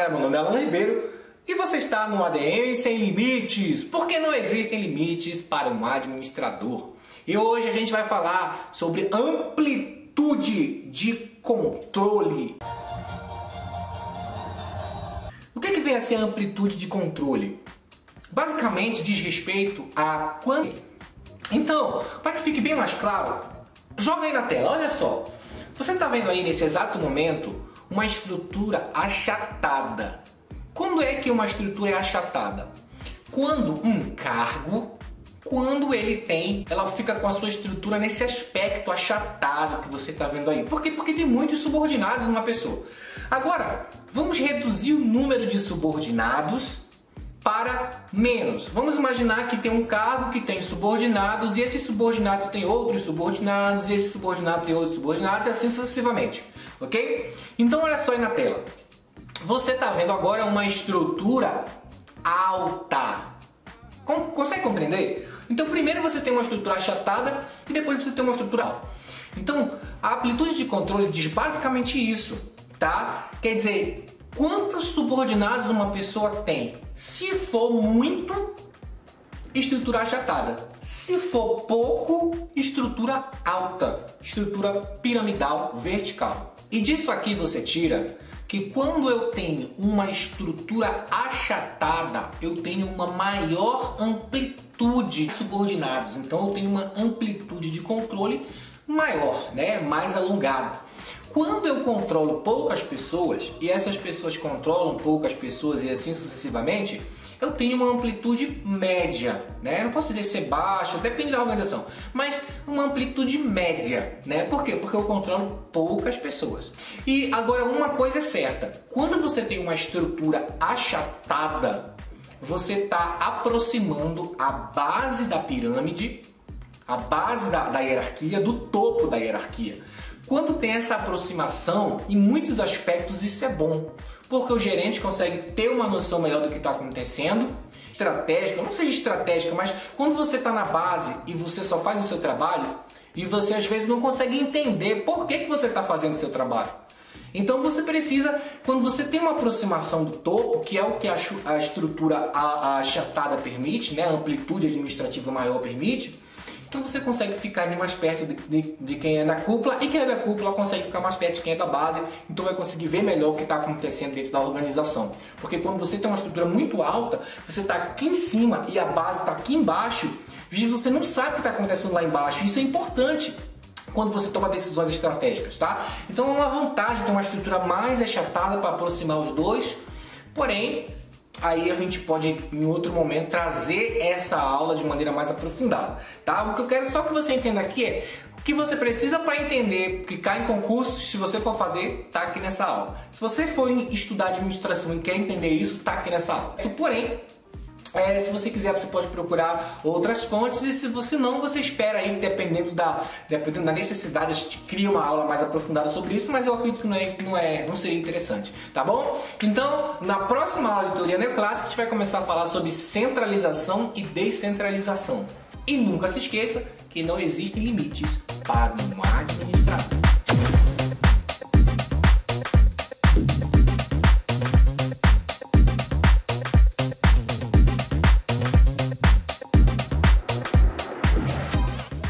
galera, meu nome é Alan Ribeiro e você está no ADM Sem Limites, porque não existem limites para um administrador. E hoje a gente vai falar sobre amplitude de controle. O que vem a ser a amplitude de controle? Basicamente diz respeito a quanto. Então, para que fique bem mais claro, joga aí na tela, olha só. Você está vendo aí nesse exato momento uma estrutura achatada. Quando é que uma estrutura é achatada? Quando um cargo, ela fica com a sua estrutura nesse aspecto achatado que você está vendo aí. Por quê? Porque tem muitos subordinados numa pessoa. Agora, vamos reduzir o número de subordinados para menos. Vamos imaginar que tem um cargo que tem subordinados e esses subordinados têm outros subordinados e esses subordinados têm outros subordinados e assim sucessivamente, ok? Então olha só aí na tela. Você está vendo agora uma estrutura alta. Consegue compreender? Então primeiro você tem uma estrutura achatada e depois você tem uma estrutura alta. Então a amplitude de controle diz basicamente isso, tá? Quer dizer, quantos subordinados uma pessoa tem? Se for muito, estrutura achatada. Se for pouco, estrutura alta, estrutura piramidal vertical. E disso aqui você tira que quando eu tenho uma estrutura achatada, eu tenho uma maior amplitude de subordinados. Então eu tenho uma amplitude de controle maior, né? Mais alongada. Quando eu controlo poucas pessoas e essas pessoas controlam poucas pessoas e assim sucessivamente, eu tenho uma amplitude média, né? Não posso dizer ser baixa, depende da organização, mas uma amplitude média, né? Por quê? Porque eu controlo poucas pessoas. E agora uma coisa é certa, quando você tem uma estrutura achatada, você está aproximando a base da pirâmide, a base da hierarquia, do topo da hierarquia. Quando tem essa aproximação, em muitos aspectos isso é bom, porque o gerente consegue ter uma noção melhor do que está acontecendo, estratégica, não seja estratégica, mas quando você está na base e você só faz o seu trabalho, e você às vezes não consegue entender por que você está fazendo o seu trabalho. Então você precisa, quando você tem uma aproximação do topo, que é o que a estrutura achatada permite, né? A amplitude administrativa maior permite, então você consegue ficar mais perto de quem é da cúpula e quem é da cúpula consegue ficar mais perto de quem é da base, então vai conseguir ver melhor o que está acontecendo dentro da organização. Porque quando você tem uma estrutura muito alta, você está aqui em cima e a base está aqui embaixo, e você não sabe o que está acontecendo lá embaixo. Isso é importante quando você toma decisões estratégicas, tá? Então é uma vantagem ter uma estrutura mais achatada para aproximar os dois, porém aí a gente pode, em outro momento, trazer essa aula de maneira mais aprofundada, tá? O que eu quero só que você entenda aqui é o que você precisa para entender, que cai em concursos, se você for fazer, tá aqui nessa aula. Se você for estudar administração e quer entender isso, tá aqui nessa aula. Porém, se você quiser, você pode procurar outras fontes e se você não, você espera aí, dependendo da necessidade, a gente cria uma aula mais aprofundada sobre isso, mas eu acredito que não seria interessante, tá bom? Então, na próxima aula de teoria neoclássica, a gente vai começar a falar sobre centralização e descentralização. E nunca se esqueça que não existem limites para